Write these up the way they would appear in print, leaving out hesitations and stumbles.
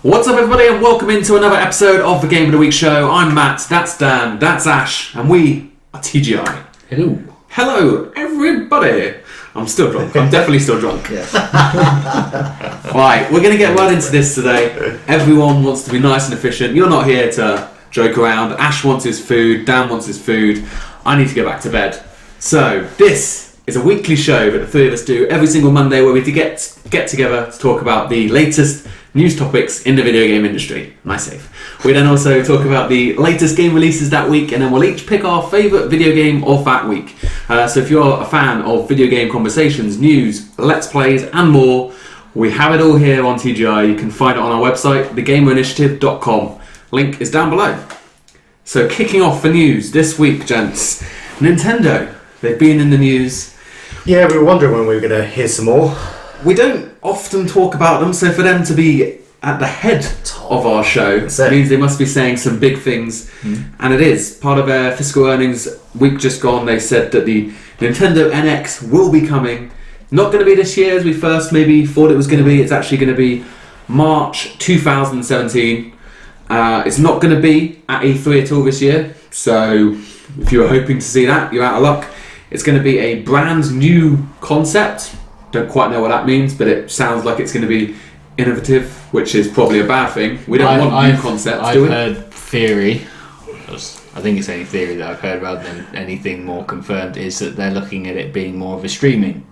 What's up, everybody, and welcome into another episode of the Game of the Week show. I'm Matt, that's Dan, that's Ash, and we are TGI. Hello. Hello, everybody. I'm still drunk. I'm definitely still drunk. Right, we're going to get right into this today. Everyone wants to be nice and efficient. You're not here to joke around. Ash wants his food. Dan wants his food. I need to go back to bed. So, this is a weekly show that the three of us do every single Monday where we get together to talk about the latest news topics in the video game industry. Nice save. We then also talk about the latest game releases that week, and then we'll each pick our favourite video game of that week. So if you're a fan of video game conversations, news, let's plays and more, we have it all here on TGI. You can find it on our website, thegamerinitiative.com. Link is down below. So kicking off the news this week, gents. Nintendo. They've been in the news. Yeah, we were wondering when we were going to hear some more. We don't often talk about them, so for them to be at the head of our show means they must be saying some big things. And it is. Part of their fiscal earnings week just gone, they said that the Nintendo NX will be coming. Not going to be this year as we first maybe thought it was going to be. It's actually going to be March 2017. It's not going to be at E3 at all this year, so if you were hoping to see that, you're out of luck. It's going to be a brand new concept. Don't quite know what that means, but it sounds like it's going to be innovative, which is probably a bad thing. We don't want new concepts, do we? I've heard theory. I think it's any theory that I've heard rather than anything more confirmed, is that they're looking at it being more of a streaming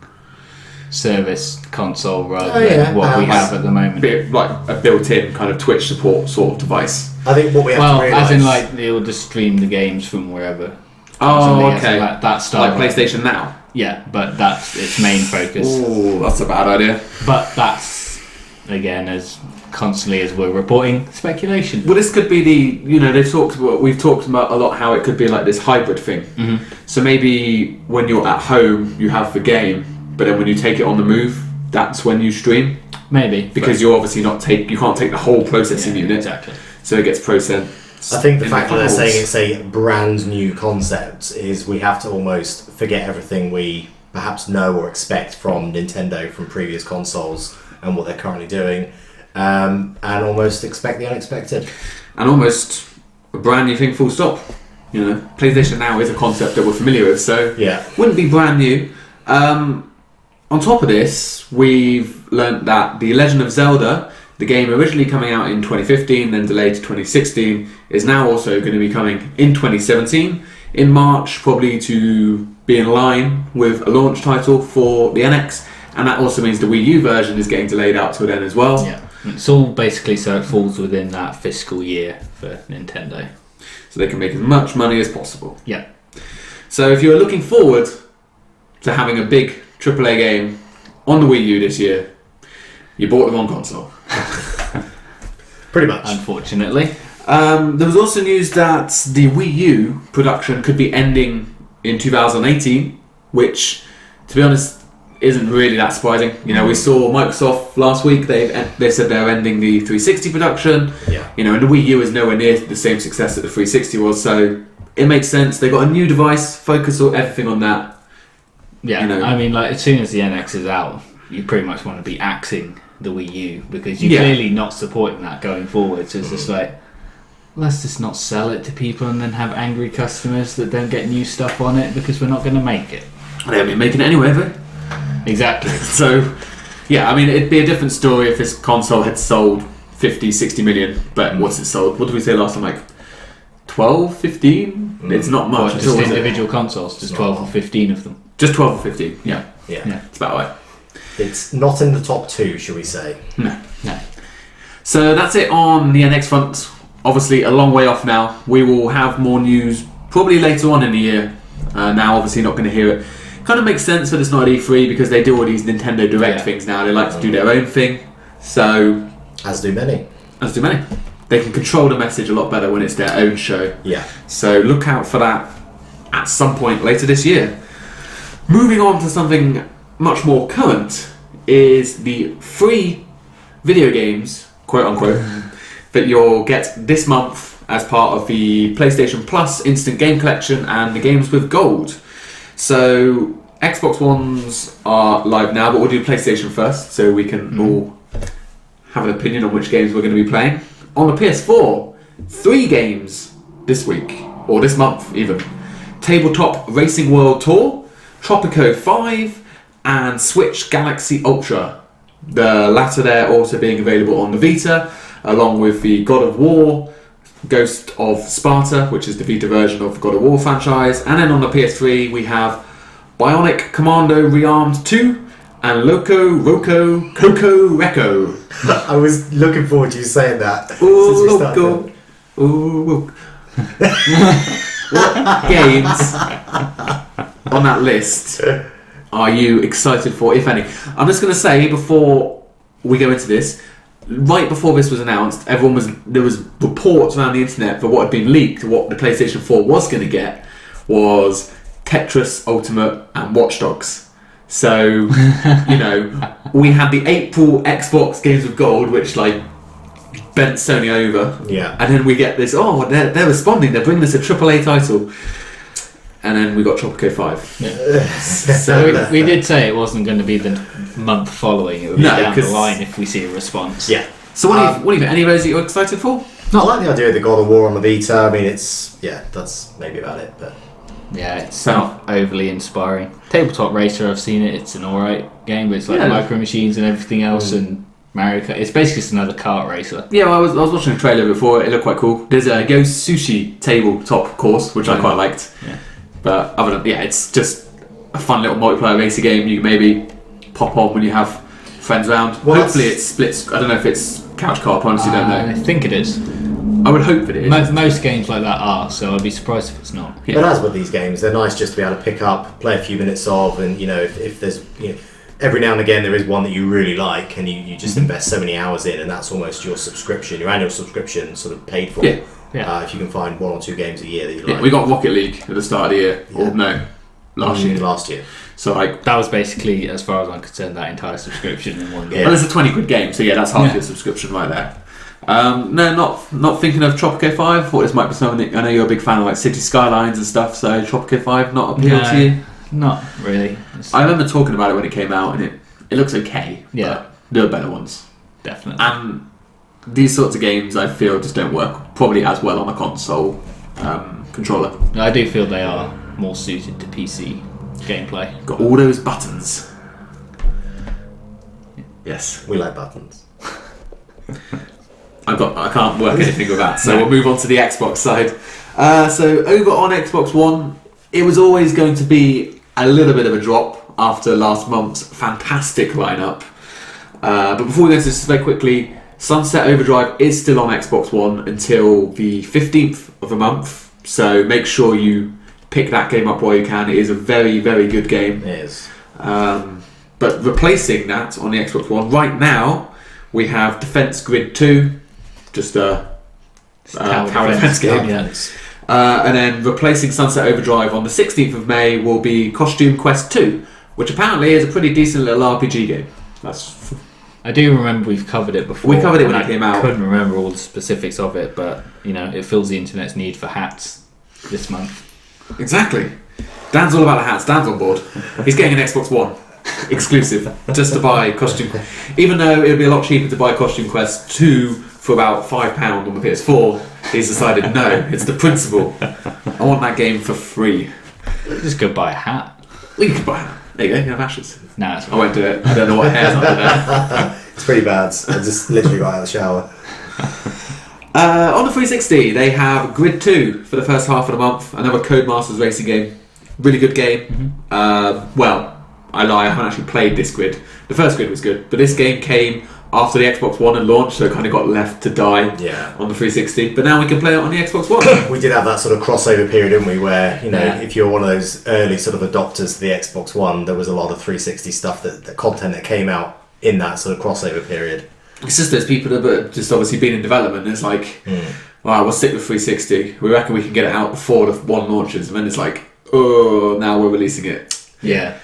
service console rather than what we have at the moment. Bit like a built-in kind of Twitch support sort of device. I think what we have to realise... as in like they'll just stream the games from wherever. Oh, okay. That style. Like PlayStation Now? Yeah, but that's its main focus. Ooh, that's a bad idea. But that's, again, as constantly as we're reporting, speculation. Well, this could be we've talked about a lot how it could be like this hybrid thing. Mm-hmm. So maybe when you're at home, you have the game, but then when you take it on the move, that's when you stream. Maybe. Because you're obviously you can't take the whole processing unit. Exactly. So it gets processed. I think the fact that they're saying it's a brand new concept is we have to almost forget everything we perhaps know or expect from Nintendo from previous consoles and what they're currently doing, and almost expect the unexpected. And almost a brand new thing, full stop. You know, PlayStation Now is a concept that we're familiar with, so wouldn't be brand new. On top of this, we've learnt that The Legend of Zelda, the game originally coming out in 2015, then delayed to 2016, is now also going to be coming in 2017, in March, probably to be in line with a launch title for the NX, and that also means the Wii U version is getting delayed out till then as well. Yeah, it's all basically so it falls within that fiscal year for Nintendo. So they can make as much money as possible. Yeah. So if you're looking forward to having a big AAA game on the Wii U this year, you bought the wrong console. Pretty much. Unfortunately. There was also news that the Wii U production could be ending in 2018, which, to be honest, isn't really that surprising. You know, we saw Microsoft last week, they said they're ending the 360 production. Yeah. You know, and the Wii U is nowhere near the same success that the 360 was, so it makes sense. They got a new device, focus everything on that. Yeah, you know. I mean, like, as soon as the NX is out, you pretty much want to be axing the Wii U because you're clearly not supporting that going forward. So it's just like, let's just not sell it to people and then have angry customers that don't get new stuff on it because we're not going to make it. They haven't been making it anyway, have they? Exactly. So, yeah, I mean, it'd be a different story if this console had sold 50, 60 million, but what's it sold? What did we say last time? Like 12, 15? It's not much. Just individual consoles, just 12 or 15 of them. Just 12 or 15, yeah. It's about right. It's not in the top two, shall we say? No. So that's it on the NX front. Obviously, a long way off now. We will have more news probably later on in the year. Now, obviously, not going to hear it. Kind of makes sense that it's not at E3 because they do all these Nintendo Direct things now. They like to do their own thing. So, As do many. They can control the message a lot better when it's their own show. Yeah. So look out for that at some point later this year. Moving on to something much more current is the free video games, quote unquote, that you'll get this month as part of the PlayStation Plus Instant Game Collection and the games with gold. So Xbox Ones are live now, but we'll do PlayStation first so we can all have an opinion on which games we're going to be playing. On the PS4, 3 games this week, or this month even. Tabletop Racing World Tour, Tropico 5, and Switch Galaxy Ultra. The latter there also being available on the Vita, along with the God of War, Ghost of Sparta, which is the Vita version of the God of War franchise. And then on the PS3 we have Bionic Commando Rearmed 2 and Loco Roco Coco Reco. I was looking forward to you saying that. Ooh, since we Loco. started. Ooh. What games on that list are you excited for, if any? I'm just going to say before we go into this, right before this was announced, there was reports around the internet for what had been leaked, what the PlayStation 4 was going to get was Tetris Ultimate and Watch Dogs. So, we had the April Xbox Games with Gold, which bent Sony over. Yeah. And then we get this, they're responding, they're bringing us a AAA title. And then we got Tropico 5. Yeah. So we did say it wasn't going to be the month following, it would be down the line if we see a response. Yeah. So what do you any of those that you're excited for? I like the idea of the God of War on the Vita. I mean, that's maybe about it, but... Yeah, it's not overly inspiring. Tabletop Racer, I've seen it, it's an alright game, but it's like Micro Machines and everything else, and Mario Kart. It's basically just another kart racer. Yeah, well, I was watching a trailer before, it looked quite cool. There's a Go Sushi tabletop course, which I quite liked. Yeah. But other than, it's just a fun little multiplayer racer game you can maybe pop on when you have friends around. Well, hopefully it splits, I don't know if it's couch co-op, I honestly don't know. I think it is. I would hope that it is. Most games like that are, so I'd be surprised if it's not. Yeah. But as with these games, they're nice just to be able to pick up, play a few minutes of, and if there's every now and again there is one that you really like, and you just invest so many hours in, and that's almost your subscription, your annual subscription, sort of paid for. Yeah. If you can find 1 or 2 games a year that you like. We got Rocket League at the start of the year, or no, last year. Last year. So that was basically, as far as I'm concerned, that entire subscription in one game. Well, it's a 20 quid game, so that's half your subscription right there. No, not thinking of Tropico 5. I thought this might be something. I know you're a big fan of City Skylines and stuff, so Tropico 5 not appeal to you? Not really. I remember talking about it when it came out, and it looks okay. Yeah, but there are better ones, definitely. And these sorts of games, I feel, just don't work probably as well on a console controller. I do feel they are more suited to PC gameplay. Got all those buttons. Yes, we like buttons. I can't work anything with that, so we'll move on to the Xbox side. So over on Xbox One, it was always going to be a little bit of a drop after last month's fantastic lineup. But before we go into this very quickly, Sunset Overdrive is still on Xbox One until the 15th of the month, so make sure you pick that game up while you can. It is a very, very good game. It is. But replacing that on the Xbox One, right now, we have Defense Grid 2, just a tower defense game. And then replacing Sunset Overdrive on the 16th of May will be Costume Quest 2, which apparently is a pretty decent little RPG game. I do remember we've covered it before. We covered it when it came out. I couldn't remember all the specifics of it, but it fills the internet's need for hats this month. Exactly. Dan's all about the hats. Dan's on board. He's getting an Xbox One exclusive just to buy Costume. Even though it would be a lot cheaper to buy Costume Quest 2 for about £5 on the PS4, he's decided no, it's the principle. I want that game for free. Just go buy a hat. Well, you can buy a hat. There you go, you have ashes. Nah, I won't do it. I don't know what hair's under there. It's pretty bad. I just literally got out of the shower. On the 360, they have Grid 2 for the first half of the month. Another Codemasters racing game. Really good game. Well, I lie, I haven't actually played this Grid. The first Grid was good, but this game came after the Xbox One had launched, so it kind of got left to die on the 360. But now we can play it on the Xbox One. We did have that sort of crossover period, didn't we, where, if you're one of those early sort of adopters to the Xbox One, there was a lot of 360 stuff, the content that came out in that sort of crossover period. It's just those people that have just obviously been in development, and it's like, well, we'll stick with 360. We reckon we can get it out before the one launches, and then it's like, oh, now we're releasing it. Yeah.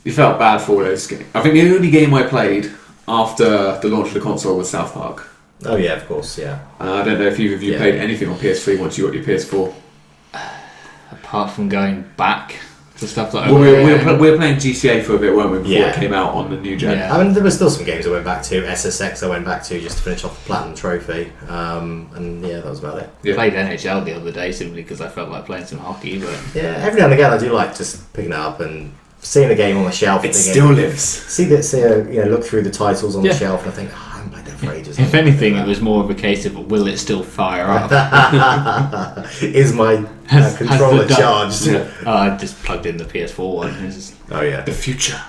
You felt bad for all those games. I think the only game I played after the launch of the console was South Park. Oh yeah, of course, yeah. I don't know if either of you played anything on PS3 once you got your PS4. Apart from going back to stuff like Well, we were playing GTA for a bit, weren't we, before Yeah. it came out on the new gen? Yeah. I mean, there were still some games I went back to. SSX I went back to just to finish off the Platinum Trophy. And yeah, that was about it. Yeah. Played NHL the other day simply because I felt like playing some hockey, but Yeah, every now and again I do like just picking it up and seeing a game on the shelf. It thinking, still lives. look through the titles on Yeah. the shelf and I think, I haven't played that for ages. if anything, it was more of a case of will it still fire up? Is my Has controller the charged? Yeah. I just plugged in the PS4 one. It's just- Oh yeah. The future.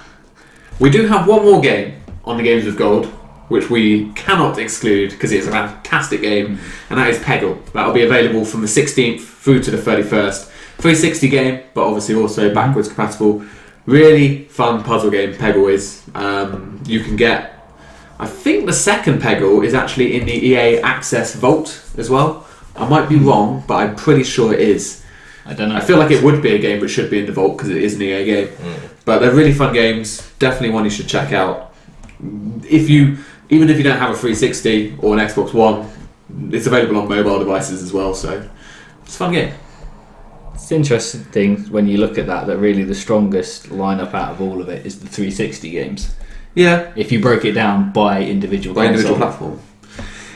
We do have one more game on the Games with Gold, which we cannot exclude because it's a fantastic game, and that is Peggle. That'll be available from the 16th through to the 31st. 360 game, but obviously also backwards compatible. Really fun puzzle game, Peggle is. You can get, I think the second Peggle is actually in the EA Access Vault as well. I might be wrong, but I'm pretty sure it is. I don't know. I feel like it would be a game but should be in the vault because it is an EA game. But they're really fun games. Definitely one you should check out. Even if you don't have a 360 or an Xbox One, it's available on mobile devices as well. So it's a fun game. It's interesting when you look at that really the strongest lineup out of all of it is the 360 games. Yeah, If you broke it down by individual by individual console. platform.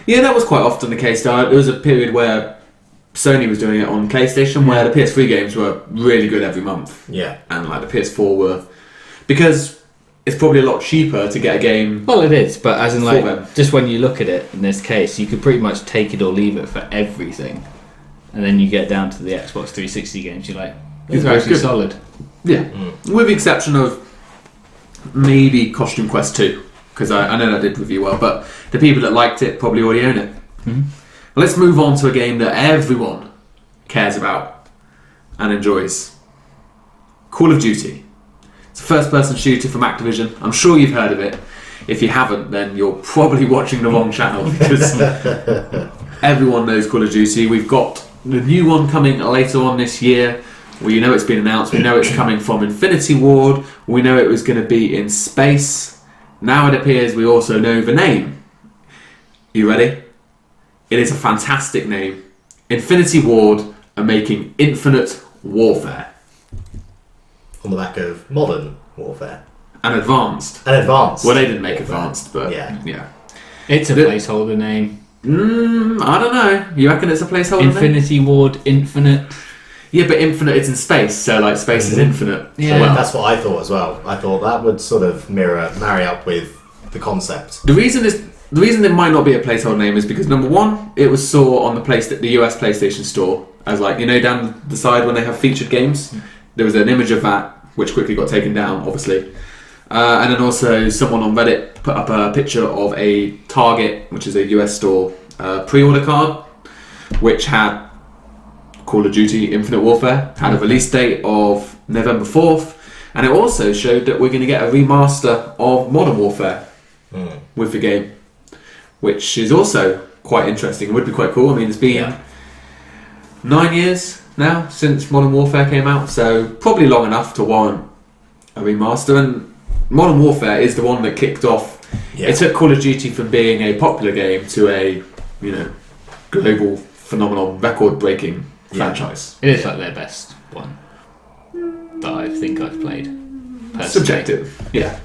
Yeah, that was quite often the case. There was a period where Sony was doing it on PlayStation, where the PS3 games were really good every month. Yeah. And like the PS4 were, because it's probably a lot cheaper to get a game. Well, it is, but as in For like, them. just when you look at it in this case, you could pretty much take it or leave it for everything, and then you get down to the Xbox 360 games. You're like, these are It's actually good. solid. Yeah, with the exception of maybe Costume Quest 2, because I know that did review well, but the people that liked it probably already own it. Let's move on to a game that everyone cares about and enjoys. Call of Duty. It's a first-person shooter from Activision. I'm sure you've heard of it. If you haven't, then you're probably watching the wrong channel because everyone knows Call of Duty. We've got the new one coming later on this year. We know it's been announced. We know it's coming from Infinity Ward. We know it was going to be in space. Now it appears we also know the name. You ready? It is a fantastic name. Infinity Ward are making Infinite Warfare. On the back of Modern Warfare. And Advanced. And Advanced. Well, they didn't make Warfare. Advanced, but Yeah. It's a The- placeholder name. I don't know. You reckon it's a placeholder name? Infinity Ward Infinite. Yeah, but Infinite is in space, so like space is infinite. Yeah. Well, that's what I thought as well. I thought that would sort of marry up with the concept. The reason there might not be a placeholder name is because number one, it was saw on the US PlayStation Store as like, you know, down the side when they have featured games. There was an image of that which quickly got taken down, obviously. And then also someone on Reddit put up a picture of a Target, which is a US store, pre-order card, which had Call of Duty Infinite Warfare, had a release date of November 4th, and it also showed that we're going to get a remaster of Modern Warfare with the game, which is also quite interesting. It would be quite cool. I mean, it's been 9 years now since Modern Warfare came out, so probably long enough to warrant a remaster. And Modern Warfare is the one that kicked off. Yeah. It took Call of Duty from being a popular game to a, global phenomenon, record-breaking franchise. It is like their best one that I think I've played. Personally. Subjective, yeah.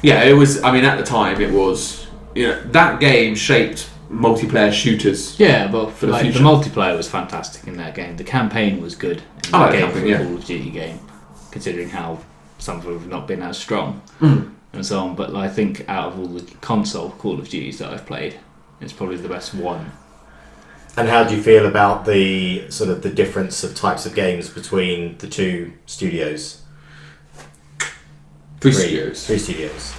It was. I mean, at the time, it was. That game shaped multiplayer shooters. Yeah, but For the like, the future. multiplayer was fantastic in that game. The campaign was good in I that like game campaign, for yeah. a Call of Duty game, considering how some of them have not been as strong and so on. But I think out of all the console Call of Duties that I've played, it's probably the best one. And how do you feel about the sort of the difference of types of games between the two studios? Three studios. Three studios.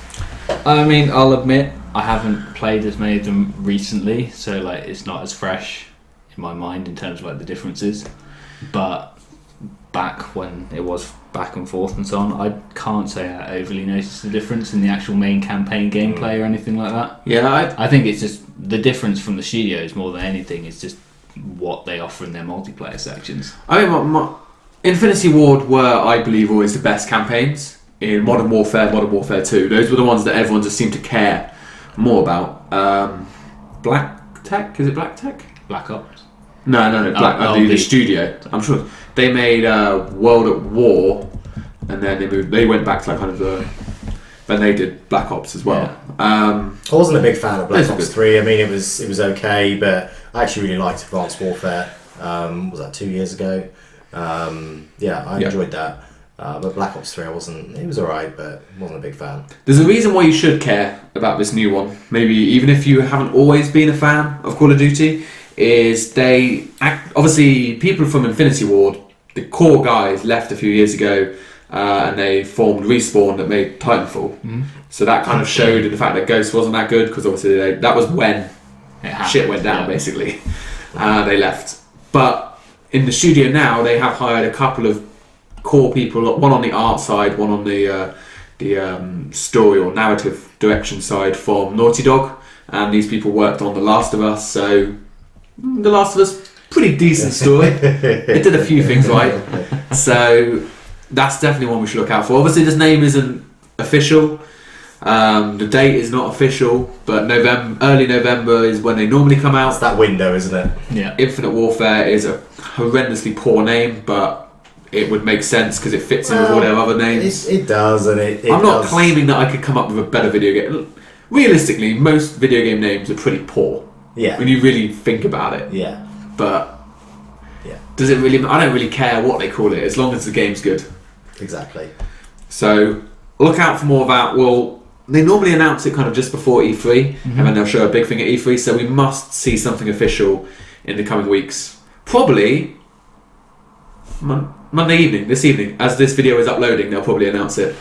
I mean, I'll admit I haven't played as many of them recently, so like it's not as fresh in my mind in terms of like the differences. But back when it was back and forth and so on, I can't say I overly noticed the difference in the actual main campaign gameplay or anything like that. Yeah, I think it's just the difference from the studios more than anything is just what they offer in their multiplayer sections. I mean, Infinity Ward were, I believe, always the best campaigns in Modern Warfare, Modern Warfare 2. Those were the ones that everyone just seemed to care more about. Black Tech? Is it Black Tech? Black Ops. No, Black. Oh, the the- studio. I'm sure they made World at War, and then they went back to like kind of then they did Black Ops as well. I wasn't a big fan of Black It's Ops good. 3. I mean, it was okay, but I actually really liked Advanced Warfare. Was that 2 years ago? I enjoyed that. But Black Ops 3, it was alright, but wasn't a big fan. There's a reason why you should care about this new one. Maybe even if you haven't always been a fan of Call of Duty, is obviously people from Infinity Ward, the core guys left a few years ago, and they formed Respawn that made Titanfall. So that kind of showed in the fact that Ghost wasn't that good, because obviously that was when shit went down, basically. They left. But in the studio now, they have hired a couple of core people, one on the art side, one on the story or narrative direction side from Naughty Dog, and these people worked on The Last of Us. So The Last of Us, pretty decent story. It did a few things right, so that's definitely one we should look out for. Obviously this name isn't official, the date is not official, but early November is when they normally come out. It's that window, isn't it? Yeah. Infinite Warfare is a horrendously poor name, but it would make sense because it fits in with all their other names. It does, and it I'm not does. claiming that I could come up with a better video game. Realistically, most video game names are pretty poor Yeah. when you really think about it. Yeah. But Yeah. does it really? I don't really care what they call it as long as the game's good. Exactly. So look out for more of that. Well, they normally announce it kind of just before E3, and then they'll show a big thing at E3. So we must see something official in the coming weeks. Probably Monday evening, this evening, as this video is uploading, they'll probably announce it.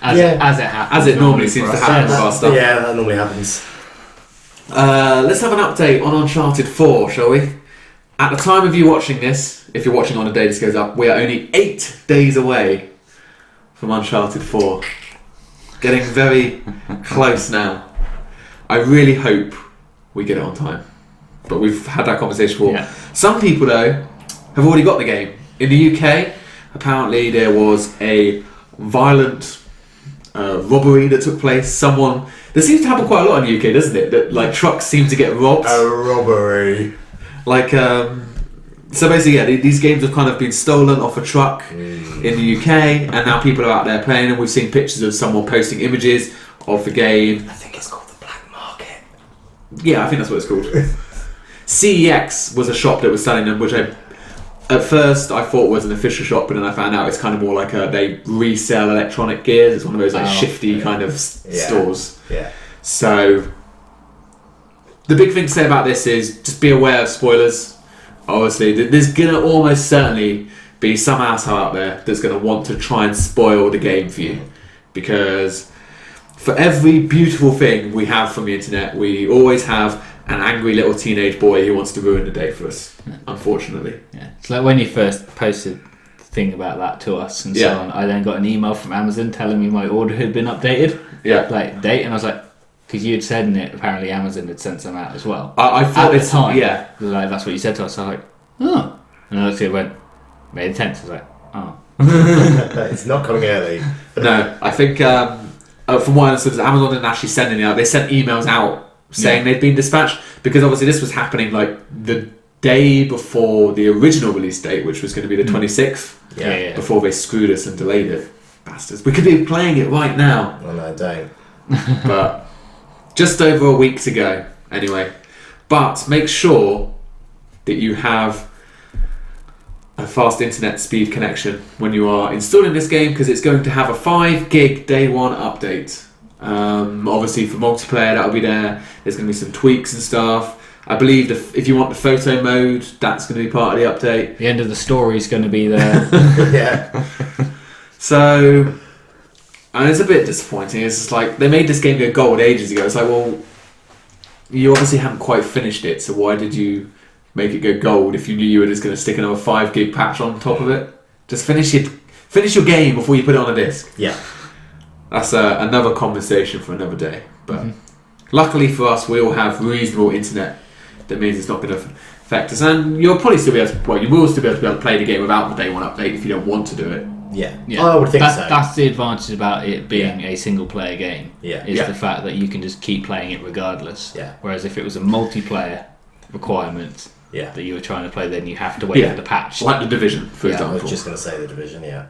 As it happens. As it normally seems for to us. happen with our stuff. Yeah, that normally happens. Let's have an update on Uncharted 4, shall we? At the time of you watching this, if you're watching on the day this goes up, we are only 8 days away from Uncharted 4. Getting very close now. I really hope we get it on time. But we've had that conversation before. Yeah. Some people, though, have already got the game. In the UK, apparently there was a violent robbery that took place. This seems to happen quite a lot in the UK, doesn't it? That like trucks seem to get robbed. A robbery. Like, so basically, yeah, these games have kind of been stolen off a truck in the UK, and now people are out there playing, and we've seen pictures of someone posting images of the game. I think it's called the Black Market. Yeah, I think that's what it's called. CEX was a shop that was selling them, which at first I thought was an official shop, but then I found out it's kind of more like they resell electronic gears. It's one of those like shifty kind of stores. Yeah. So the big thing to say about this is just be aware of spoilers. Obviously, there's gonna almost certainly be some asshole out there that's gonna want to try and spoil the game for you, because for every beautiful thing we have from the internet, we always have an angry little teenage boy who wants to ruin the day for us, unfortunately. Yeah. It's like when you first posted the thing about that to us and so on, I then got an email from Amazon telling me my order had been updated. Yeah. Like date, and I was like, because you had said in it, apparently Amazon had sent some out as well. I thought at the time, yeah. like that's what you said to us. I was like, oh, and I looked at it, went May the 10th. I was like, oh, It's not coming early. No, I think from what I understood, Amazon didn't actually send any out. They sent emails out saying they'd been dispatched, because obviously this was happening like the day before the original release date, which was going to be the 26th, yeah. before they screwed us and delayed it. Bastards. We could be playing it right now, Oh, no, don't. but just over a week to go anyway. But make sure that you have a fast internet speed connection when you are installing this game, because it's going to have a 5 gig day one update. Obviously for multiplayer that'll be there. There's going to be some tweaks and stuff. I believe if you want the photo mode, that's going to be part of the update. The end of the story is going to be there. Yeah. So, and it's a bit disappointing. It's just like they made this game go gold ages ago. It's like, well, you obviously haven't quite finished it, so why did you make it go gold if you knew you were just going to stick another 5 gig patch on top of it? Just finish your game before you put it on a disc. Yeah. That's another conversation for another day. But luckily for us, we all have reasonable internet. That means it's not going to affect us, and you'll probably still be able to. Well, you will still be able to play the game without the day one update if you don't want to do it. Yeah. Yeah. I would think so. That's the advantage about it being a single player game. Yeah. Is Yeah. the fact that you can just keep playing it regardless. Yeah. Whereas if it was a multiplayer requirement Yeah. that you were trying to play, then you have to wait Yeah. for the patch. Like the Division, for Yeah, I was example. just going to say the Division, yeah.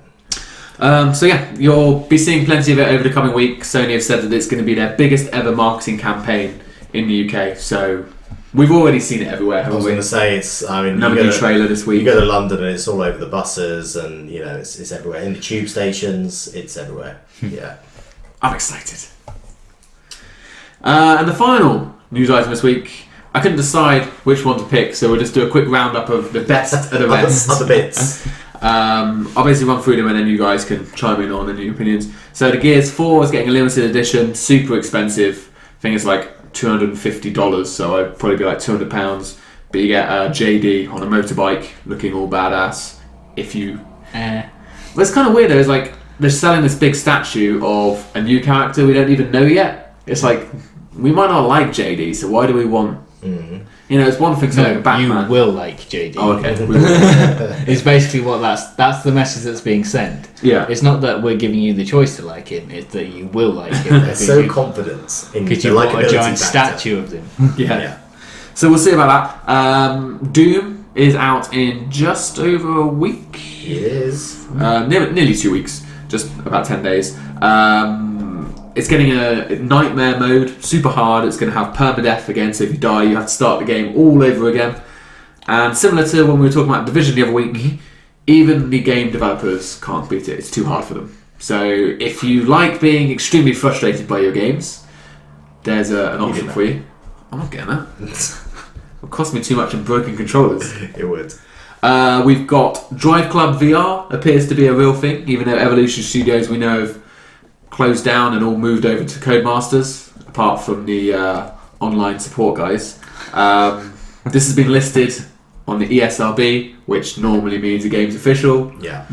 So yeah, you'll be seeing plenty of it over the coming week. Sony have said that it's going to be their biggest ever marketing campaign in the UK. So we've already seen it everywhere, I haven't was we? going to say it's. I mean, Another new trailer this week. You go to London and it's all over the buses, and you know it's everywhere. In the tube stations, it's everywhere. Yeah, I'm excited. And the final news item this week, I couldn't decide which one to pick, so we'll just do a quick roundup of the best of the rest. other bits. I'll basically run through them and then you guys can chime in on any opinions. So the Gears 4 is getting a limited edition, super expensive. I think it's like $250, so I'd probably be like £200. But you get JD on a motorbike looking all badass. If you... But it's kind of weird though, it's like they're selling this big statue of a new character we don't even know yet. It's like, we might not like JD, so why do we want... You know, it's one thing to like Batman. You will like JD. Oh, okay. It's basically what that's the message that's being sent. Yeah. It's not that we're giving you the choice to like him, it's that you will like him. They're so confident in the because you've got a likability giant factor. statue of them. Yeah. So we'll see about that. Doom is out in just over a week. It is. Nearly 2 weeks. Just about 10 days. It's getting a nightmare mode, super hard. It's going to have permadeath again, so if you die, you have to start the game all over again. And similar to when we were talking about Division the other week, even the game developers can't beat it. It's too hard for them. So if you like being extremely frustrated by your games, there's an option for you. I'm not getting that. It'll cost me too much in broken controllers. It would. We've got Drive Club VR, appears to be a real thing, even though Evolution Studios we know have closed down and all moved over to Codemasters, apart from the online support guys. This has been listed on the ESRB, which normally means a game's official. Yeah.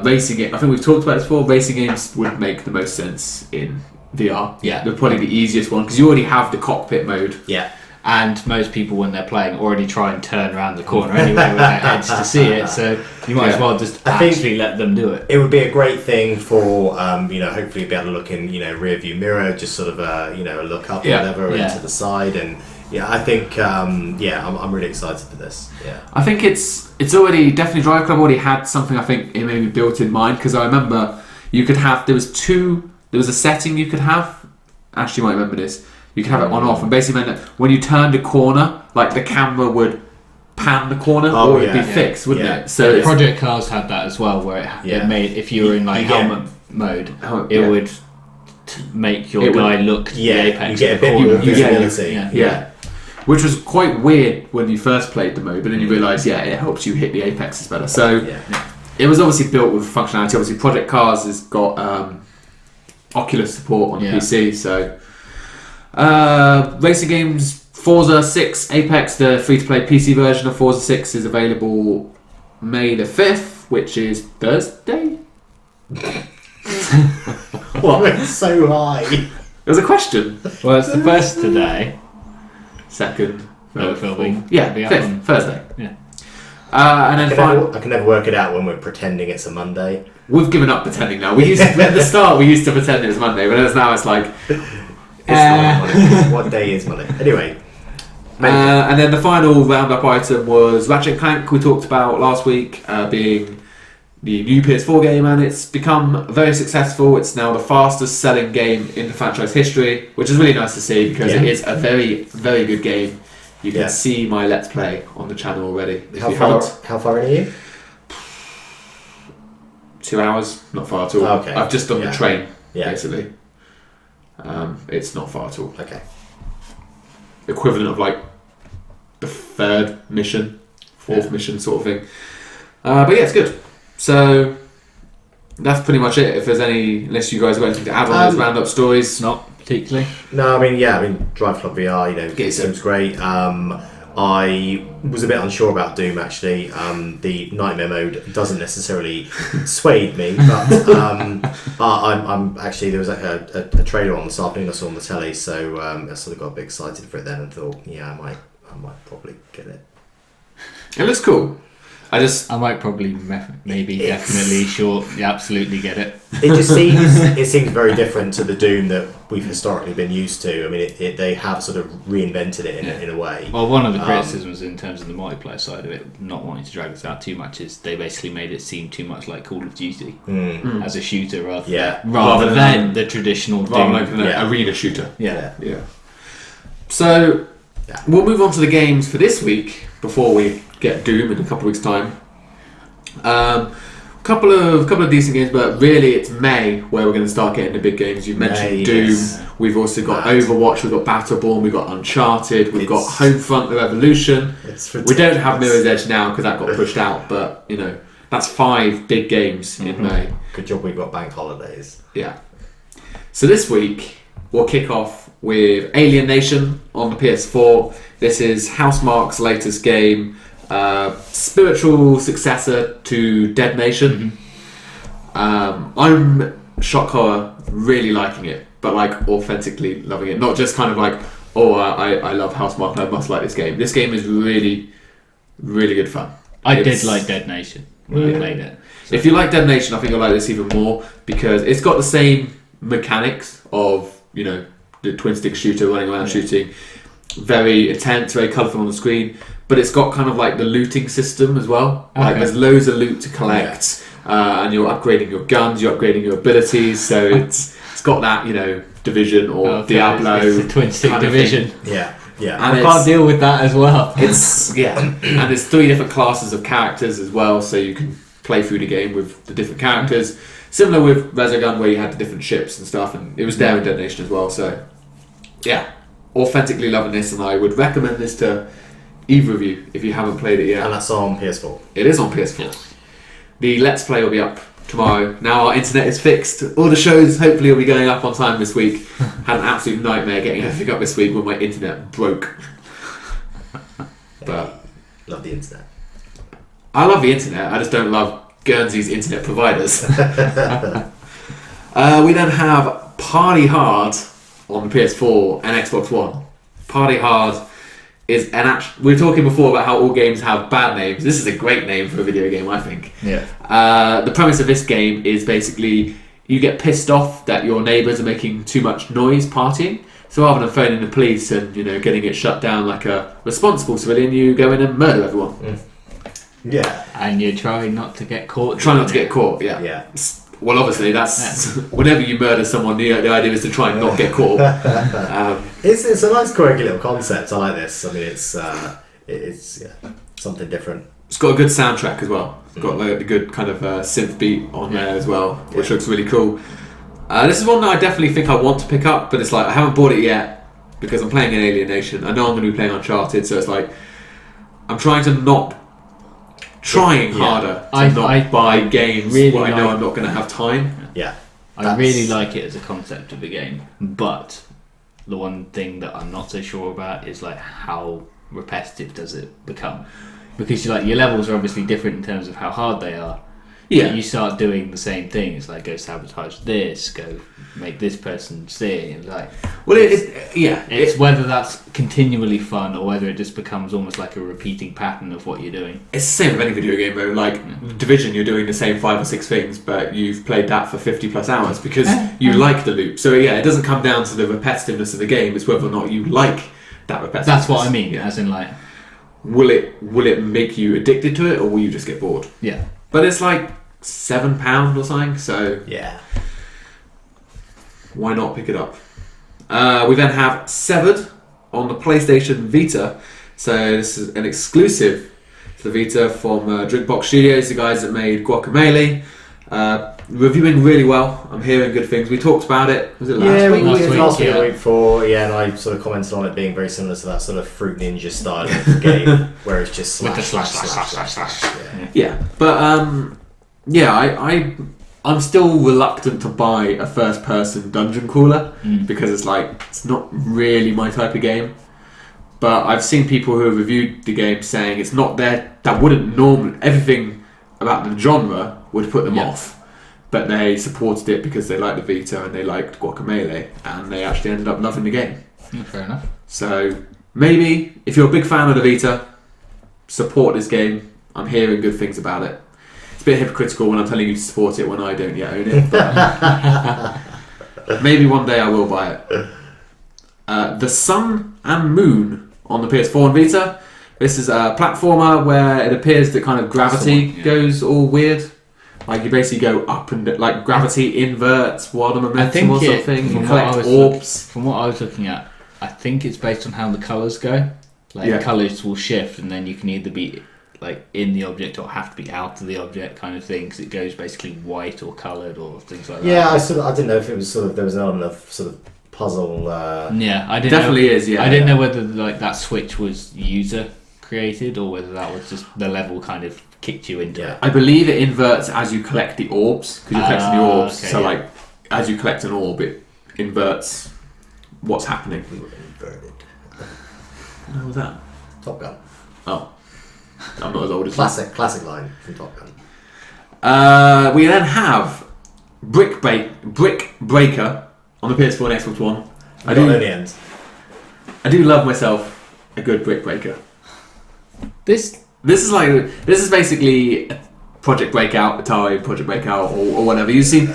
Racing game, I think we've talked about this before, racing games would make the most sense in VR. Yeah. They're probably the easiest one, because you already have the cockpit mode. Yeah. And most people, when they're playing, already try and turn around the corner anyway with their heads to see it. So you might as well just actually let them do it. It would be a great thing for, hopefully be able to look in, rear view mirror, just sort of, a look up or whatever, into the side. And I think, I'm really excited for this. Yeah. I think it's already, definitely Drive Club already had something I think it maybe built in mind, because I remember you could have, there was a setting you could have, Ash, you might remember this. You could have it on off, and basically meant that when you turned a corner, like the camera would pan the corner, or it'd be fixed, wouldn't it? So Project Cars had that as well, where it made, if you were in like helmet mode, it would make your guy look to the apex. You get a bit more visibility. Yeah. Which was quite weird when you first played the mode, but then you realise, it helps you hit the apexes better. So it was obviously built with functionality. Obviously, Project Cars has got Oculus support on PC, so. Racing games, Forza 6 Apex, the free-to-play PC version of Forza 6 is available May the 5th, which is Thursday? What? It's so high. It was a question. Well, it's the first today. Second. Third, filming. Yeah, 5th, Thursday. Yeah. And then I can never work it out when we're pretending it's a Monday. We've given up pretending now. At the start we used to pretend it was Monday, but now it's like... It's not Monday. What day is Monday? Anyway. And then the final roundup item was Ratchet & Clank, we talked about last week, being the new PS4 game, and it's become very successful. It's now the fastest selling game in the franchise history, which is really nice to see, because it is a very, very good game. You can see my Let's Play on the channel already. How far in are you? 2 hours, not far at all. Okay. I've just done the train, Yeah. basically. It's not far at all. Okay. Equivalent of like the third mission, fourth mission sort of thing. But it's good. So that's pretty much it. If there's unless you guys have got anything to add on those roundup stories. Not particularly. No, I mean, Drive Club VR, it seems great. I was a bit unsure about Doom actually. The nightmare mode doesn't necessarily sway me, but I'm actually, there was a trailer on this afternoon I saw on the telly, so I sort of got a bit excited for it then and thought, I might probably get it. It looks cool. I might probably, definitely, sure, you absolutely get it. It just seems very different to the Doom that we've historically been used to. I mean, they have sort of reinvented it in a way. Well, one of the criticisms in terms of the multiplayer side of it, not wanting to drag this out too much, is they basically made it seem too much like Call of Duty as a shooter rather than the traditional Doom. Like an arena shooter. Yeah. So, we'll move on to the games for this week before we get Doom in a couple of weeks' time. Couple of decent games, but really it's May where we're going to start getting the big games. You've mentioned Doom. Yes. We've also got Overwatch. We've got Battleborn. We've got Uncharted. We've got Homefront: The Revolution. We don't have Mirror's Edge now because that got pushed out, but that's 5 big games in May. Good job we've got bank holidays. Yeah. So this week we'll kick off with Alien Nation on the PS4. This is Housemarque's latest game. Spiritual successor to Dead Nation. I'm shock horror really liking it, but like authentically loving it, not just kind of like I love Housemarque and I must like this game. This game is really, really good fun. I did like Dead Nation when I played it. So. If you like Dead Nation, I think you'll like this even more because it's got the same mechanics of the twin stick shooter running around shooting, very intense, very colourful on the screen. But it's got kind of like the looting system as well. Okay. Like there's loads of loot to collect, and you're upgrading your guns, you're upgrading your abilities. So it's got that Division or Diablo. It's the twin stick Division. Yeah. And I can't deal with that as well. And there's 3 different classes of characters as well, so you can play through the game with the different characters. Similar with Resogun, where you had the different ships and stuff, and it was there in Dead Nation as well. So authentically loving this, and I would recommend this to either of you if you haven't played it yet. And that's on PS4. It is on PS4. The Let's Play will be up tomorrow. Now our internet is fixed. All the shows hopefully will be going up on time this week. Had an absolute nightmare getting everything up this week when my internet broke. But love the internet. I love the internet. I just don't love Guernsey's internet providers. We then have Party Hard on the PS4 and Xbox One. Party Hard is we were talking before about how all games have bad names. This is a great name for a video game, I think. Yeah. The premise of this game is basically you get pissed off that your neighbours are making too much noise partying. So rather than phoning the police and getting it shut down like a responsible civilian, you go in and murder everyone. Yeah. And you try not to get caught. Try not to get caught. Yeah. Yeah. Well, obviously, that's whenever you murder someone, the idea is to try and not get caught. It's a nice, quirky little concept. I like this. I mean, it's something different. It's got a good soundtrack as well. It's got like a good kind of synth beat on there as well, which looks really cool. This is one that I definitely think I want to pick up, but it's like I haven't bought it yet because I'm playing an Alien Nation. I know I'm going to be playing Uncharted, so it's like I'm trying harder to not buy games where I know I'm not going to have time. Yeah. I really like it as a concept of a game, but the one thing that I'm not so sure about is like how repetitive does it become? Because your levels are obviously different in terms of how hard they are. Yeah. But you start doing the same thing. It's like go sabotage this, go make this person see. Like, well, it's whether that's continually fun or whether it just becomes almost like a repeating pattern of what you're doing. It's the same with any video game though. Like Division, you're doing the same 5 or 6 things, but you've played that for 50+ hours because you like the loop. So it doesn't come down to the repetitiveness of the game. It's whether or not you like that repetitiveness. That's what I mean. As in like, will it make you addicted to it or will you just get bored? Yeah. But it's like £7 or something, so yeah, why not pick it up? We then have Severed on the PlayStation Vita. So this is an exclusive to the Vita from Drinkbox Studios, the guys that made Guacamelee. Reviewing really well. I'm hearing good things. We talked about it. Was it last week? Last week, the week before. Yeah, and I sort of commented on it being very similar to that sort of Fruit Ninja style of game, where it's just slash. Yeah, but I'm still reluctant to buy a first-person dungeon crawler because it's not really my type of game. But I've seen people who have reviewed the game saying it's not there. That wouldn't normally everything about the genre would put them off. But they supported it because they liked the Vita and they liked Guacamelee, and they actually ended up loving the game. Fair enough. So maybe if you're a big fan of the Vita, support this game. I'm hearing good things about it. It's a bit hypocritical when I'm telling you to support it when I don't yet own it, but maybe one day I will buy it. The Sun and Moon on the PS4 and Vita. This is a platformer where it appears that kind of gravity goes all weird. Like you basically go up and like gravity inverts while the momentum or something. You collect orbs. From what I was looking at, I think it's based on how the colours go. Like colours will shift, and then you can either be like in the object or have to be out of the object, kind of thing. Because it goes basically white or coloured or things like that. Yeah, I didn't know if it was there was an element of sort of puzzle. Yeah, I didn't. Definitely is. Yeah, I didn't know whether like that switch was user created or whether that was just the level kind of kicked you into it. I believe it inverts as you collect the orbs, because you're collecting the orbs. Okay, so like as you collect an orb, it inverts what's happening. Inverted. What was that? Top Gun. Oh, I'm not as old as Classic line from Top Gun. We then have Brick Breaker on the PS4 and Xbox One. I do love myself a good Brick Breaker. This is basically Project Breakout, Atari Project Breakout, or whatever. You've seen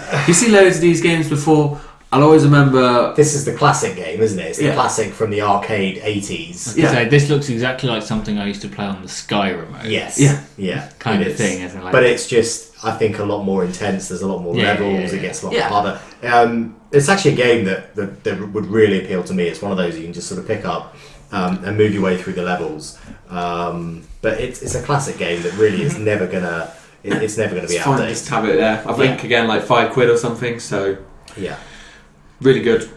loads of these games before. I'll always remember. This is the classic game, isn't it? It's the classic from the arcade 80s. Yeah. So this looks exactly like something I used to play on the Sky remote. Yes. Yeah. Kind of thing, isn't it? Like, but it's just, I think, a lot more intense. There's a lot more levels. It gets a lot harder. It's actually a game that would really appeal to me. It's one of those you can just sort of pick up and move your way through the levels. But it's a classic game that really is never gonna. It's never gonna be fine, outdated. just have it there. I think again like £5 or something. So yeah. Really good.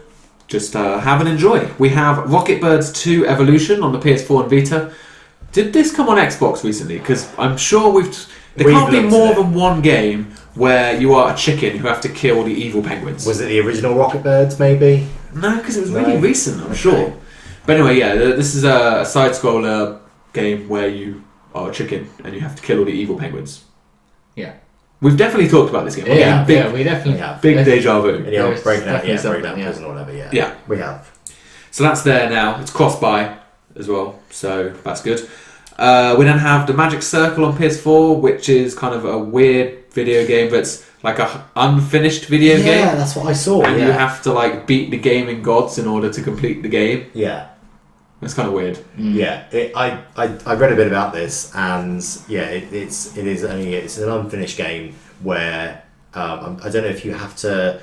Just have and enjoy. We have Rocket Birds 2 Evolution on the PS4 and Vita. Did this come on Xbox recently? Because I'm sure there can't be more than one game where you are a chicken who have to kill the evil penguins. Was it the original Rocket Birds, maybe? No, because it was really recent, I'm sure. But anyway, this is a side-scroller game where you are a chicken and you have to kill all the evil penguins. Yeah. We've definitely talked about this game. We definitely have. Big deja vu. And you're breaking out prison or whatever, Yeah. We have. So that's there now. It's cross-buy as well, so that's good. We then have the Magic Circle on PS4, which is kind of a weird video game, but it's like a unfinished video game. Yeah, that's what I saw. And you have to like beat the gaming gods in order to complete the game. Yeah. It's kind of weird. Yeah, I read a bit about this, and it's an unfinished game where I don't know if you have to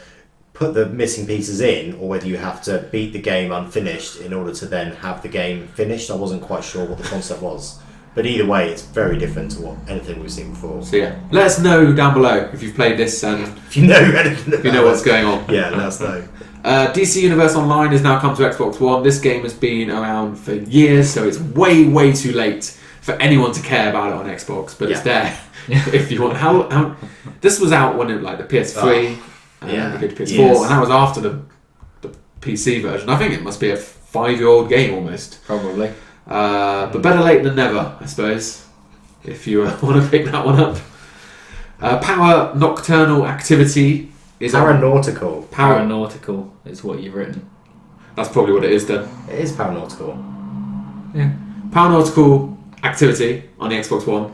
put the missing pieces in or whether you have to beat the game unfinished in order to then have the game finished. I wasn't quite sure what the concept was, but either way, it's very different to anything we've seen before. So let us know down below if you've played this and if you know anything, if you know what's going on. Yeah, let us know. DC Universe Online has now come to Xbox One. This game has been around for years, so it's way too late for anyone to care about it on Xbox. But it's there if you want. How this was out when it the PS3, the PS4, and that was after the PC version. I think it must be a 5-year-old game almost. Probably. But better late than never, I suppose. If you want to pick that one up. Power Nocturnal Activity. Paranautical is what you've written. That's probably what it is then. It is paranautical. Yeah. Paranautical Activity on the Xbox One.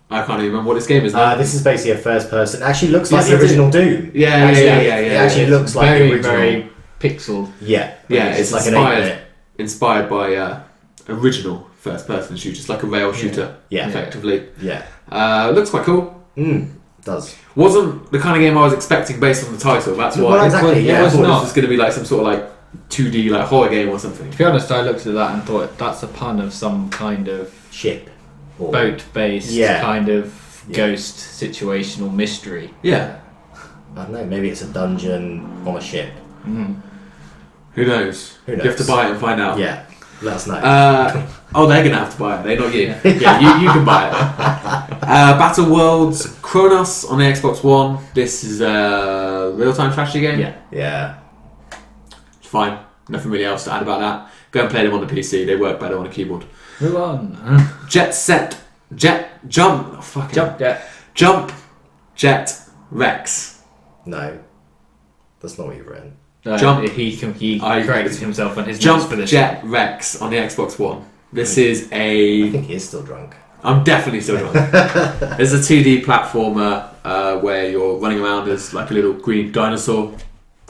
I can't even remember what this game is now. This is basically a first person. It actually looks like the original Doom. Yeah. It actually looks like the original. Very pixel. Yeah. It's like inspired by original first person shooters, like a rail shooter. Yeah. Effectively. Yeah. Looks quite cool. Does. Wasn't the kind of game I was expecting based on the title. That's why. Well, exactly. I thought this was going to be like some sort of like 2D like horror game or something. To be honest, I looked at that and thought that's a pun of some kind of ship, or boat-based kind of ghost situational mystery. Yeah. I don't know. Maybe it's a dungeon on a ship. Who knows? You have to buy it and find out. Yeah. Let us know. They're going to have to buy it. They're not you. Yeah, you can buy it. Battle Worlds Kronos on the Xbox One. This is a real-time strategy game. Yeah. It's fine. Nothing really else to add about that. Go and play them on the PC. They work better on a keyboard. Move on. Jump Jet Rex. No. That's not what you've written. He corrected himself on his notes for Jump this. Jet Rex on the Xbox One. This is I think he is still drunk. I'm definitely still John. It's a 2D platformer where you're running around as like a little green dinosaur,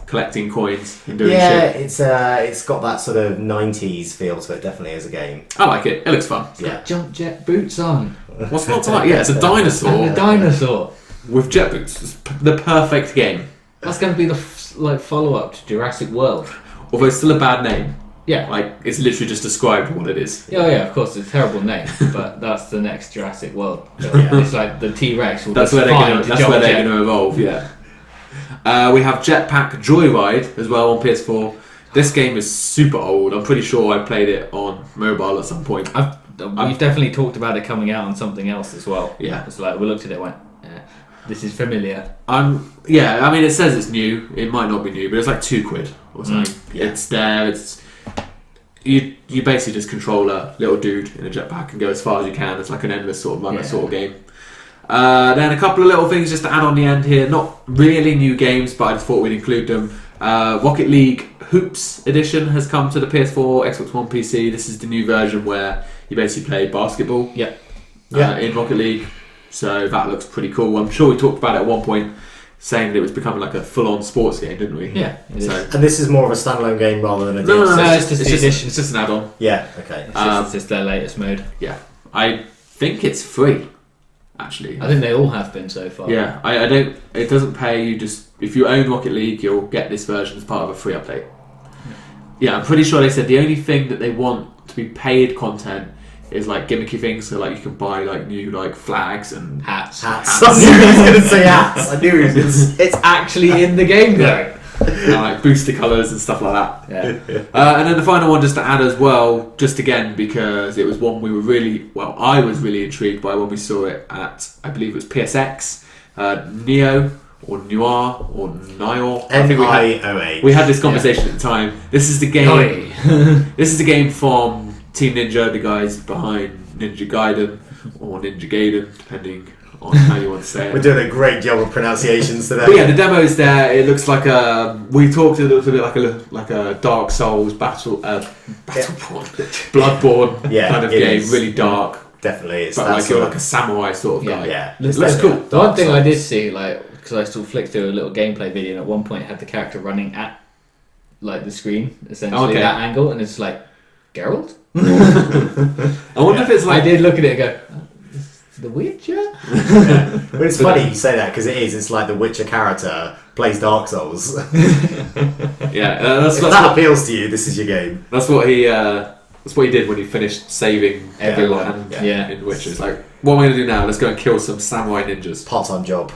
collecting coins and doing shit. It's got that sort of 90s feel to it, definitely, as a game. I like it. It looks fun. Yeah. Jump jet boots on. What's not to like? Yeah, it's a dinosaur And a dinosaur. with jet boots. It's the perfect game. That's going to be the follow up to Jurassic World. Although it's still a bad name. Yeah. Like, it's literally just described what it is. Yeah, of course, it's a terrible name, but that's the next Jurassic World. Yeah. It's like the T-Rex will That's just where they're find gonna. a That's jump where they're jet. going to evolve. Yeah. We have Jetpack Joyride as well on PS4. This game is super old. I'm pretty sure I played it on mobile at some point. We've definitely talked about it coming out on something else as well. Yeah. It's like we looked at it and went, this is familiar. Yeah, I mean, it says it's new. It might not be new, but it's like £2 or something. Yeah. It's there. It's you basically just control a little dude in a jetpack and go as far as you can. It's like an endless sort of runner sort of game. Then a couple of little things just to add on the end here. Not really new games, but I just thought we'd include them. Rocket League Hoops Edition has come to the PS4, Xbox One, PC. This is the new version where you basically play basketball in Rocket League. So that looks pretty cool. I'm sure we talked about it at one point, saying that it was becoming like a full-on sports game, didn't we? Yeah, it is. And this is more of a standalone game rather than a No, DLC. it's just the edition. It's just an add-on. Yeah, okay. It's just their latest mode. Yeah, I think it's free. Actually, I think they all have been so far. yeah, I don't. It doesn't pay you. Just if you own Rocket League, you'll get this version as part of a free update. Yeah, I'm pretty sure they said the only thing that they want to be paid content is like gimmicky things. So like you can buy like new like flags and Hats. Hats. I knew he was going to say hats. I knew he was going to say It's actually in the game though. and, like booster colours and stuff like that. Yeah. And then the final one just to add as well, just again because it was one we were I was really intrigued by when we saw it at, I believe it was PSX, Neo or Noir or Nior. I think Nioh. we had this conversation at the time. This is the game. This is the game from Team Ninja, the guys behind Ninja Gaiden or Ninja Gaiden, depending on how you want to say it. We're doing a great job of pronunciations today. But yeah, the demo is there. It looks like we talked. It looks a bit like a Dark Souls Bloodborne kind of game. is. Really dark, Definitely. It's but that like sort you're of- like a samurai sort of guy. Yeah. It looks cool. The one thing I did see, like, because I still flicked through a little gameplay video, and at one point it had the character running at like the screen, essentially Okay. that angle, and it's like Geralt. I wonder if it's I like did look at it and go, The Witcher? But it's funny you say that because it is. It's like the Witcher character plays Dark Souls. yeah. That's If that appeals to you, this is your game. That's what he did when he finished saving Everyone. hand Yeah. in Witcher. It's like, what am I going to do now? Let's go and kill some samurai ninjas. Part-time job.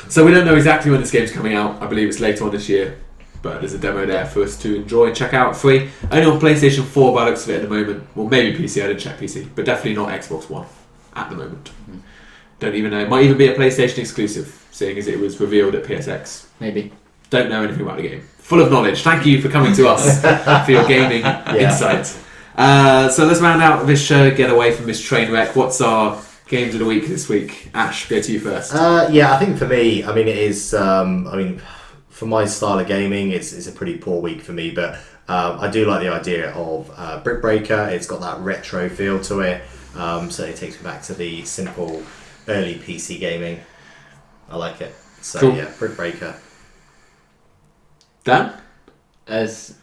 So we don't know exactly when this game's coming out. I believe it's later on this year. But there's a demo there for us to enjoy and check out free. Only on PlayStation 4 by the looks of it at the moment. Well, maybe PC, I didn't check PC. But definitely not Xbox One at the moment. Don't even know. It might even be a PlayStation exclusive, seeing as it was revealed at PSX. Maybe. Don't know anything about the game. Full of knowledge. Thank you for coming to us for your gaming insights. So let's round out this show, get away from this train wreck. What's our games of the week this week? Ash, go to you first. Yeah, I think for me, I mean, it is. For my style of gaming, it's a pretty poor week for me. But I do like the idea of Brick Breaker. It's got that retro feel to it. So it takes me back to the simple early PC gaming. I like it. So Cool. yeah, Brick Breaker. Dan? As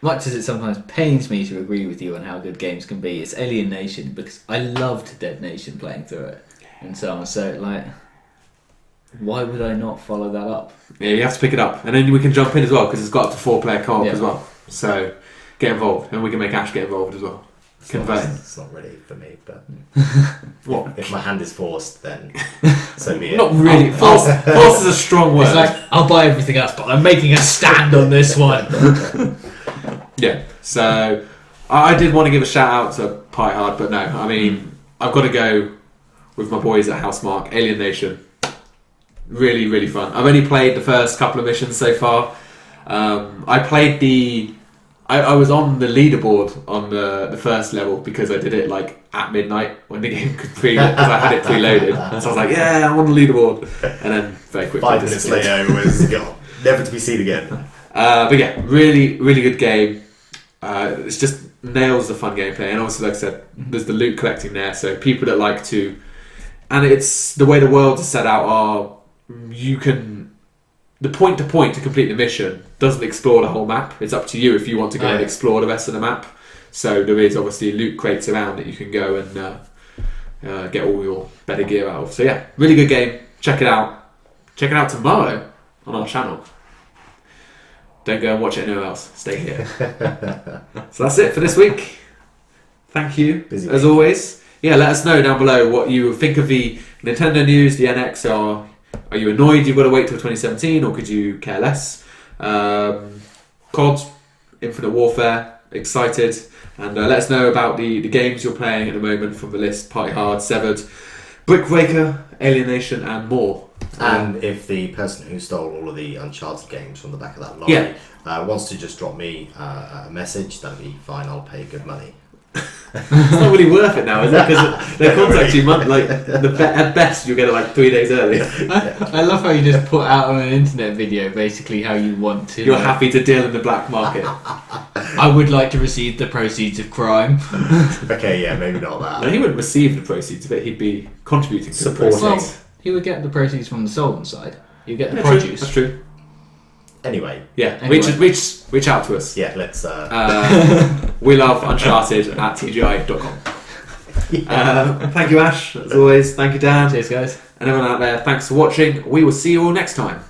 much as it sometimes pains me to agree with you on how good games can be, it's Alien Nation, because I loved Dead Nation playing through it and so on. So like, why would I not follow that up? Yeah, you have to pick it up. And then we can jump in as well, because it's got up to 4-player co-op Yeah. as well. So get involved, and we can make Ash get involved as well. It's not really for me, but What? if my hand is forced, then so be it. Not really. Force is a strong word. It's like, I'll buy everything else, but I'm making a stand on this one. Yeah, so I did want to give a shout out to Pie Hard, but no, I mean, I've got to go with my boys at Housemarque, Alien Nation. Really, really fun. I've only played the first couple of missions so far. I played I was on the leaderboard on the first level because I did it like at midnight when the game could because I had it preloaded. So I was like, yeah, I'm on the leaderboard. And then very quickly 5 minutes disappeared. later, it was gone, never to be seen again. But yeah, really, really good game. It's just nails the fun gameplay, and obviously, like I said, there's the loot collecting there. So people that like to, and it's the way the worlds are set out are you can the point to complete the mission doesn't explore the whole map. It's up to you if you want to go and explore the rest of the map. So there is obviously loot crates around that you can go and get all your better gear out of. So yeah, really good game. Check it out. Check it out tomorrow on our channel. Don't go and watch it anywhere else. Stay here. So that's it for this week. Thank you, Busy as week. always. Yeah, let us know down below what you think of the Nintendo news, the NX. Are you annoyed you've got to wait till 2017, or could you care less? COD, Infinite Warfare, excited. And let us know about the games you're playing at the moment from the list: Party Hard, Severed, Brick Breaker, Alienation, and more. And if the person who stole all of the Uncharted games from the back of that lorry wants to just drop me a message, that'll be fine. I'll pay good money. It's not really worth it now, is it? Because they contact you at best you'll get it like 3 days early. I love how you just put out on an internet video basically how you want to. You're happy to deal in the black market. I would like to receive the proceeds of crime. Okay, yeah, maybe not No, that. he wouldn't receive the proceeds of it. He'd be contributing to the Supporting. proceeds. Well, he would get the proceeds from the stolen side. You get the Yeah, true. produce. That's true. Anyway, Yeah, Anyway. reach out to us. yeah, let's. We love Uncharted at TGI.com. Thank you, Ash, as always. Thank you, Dan. Cheers, guys. And everyone out there, thanks for watching. We will see you all next time.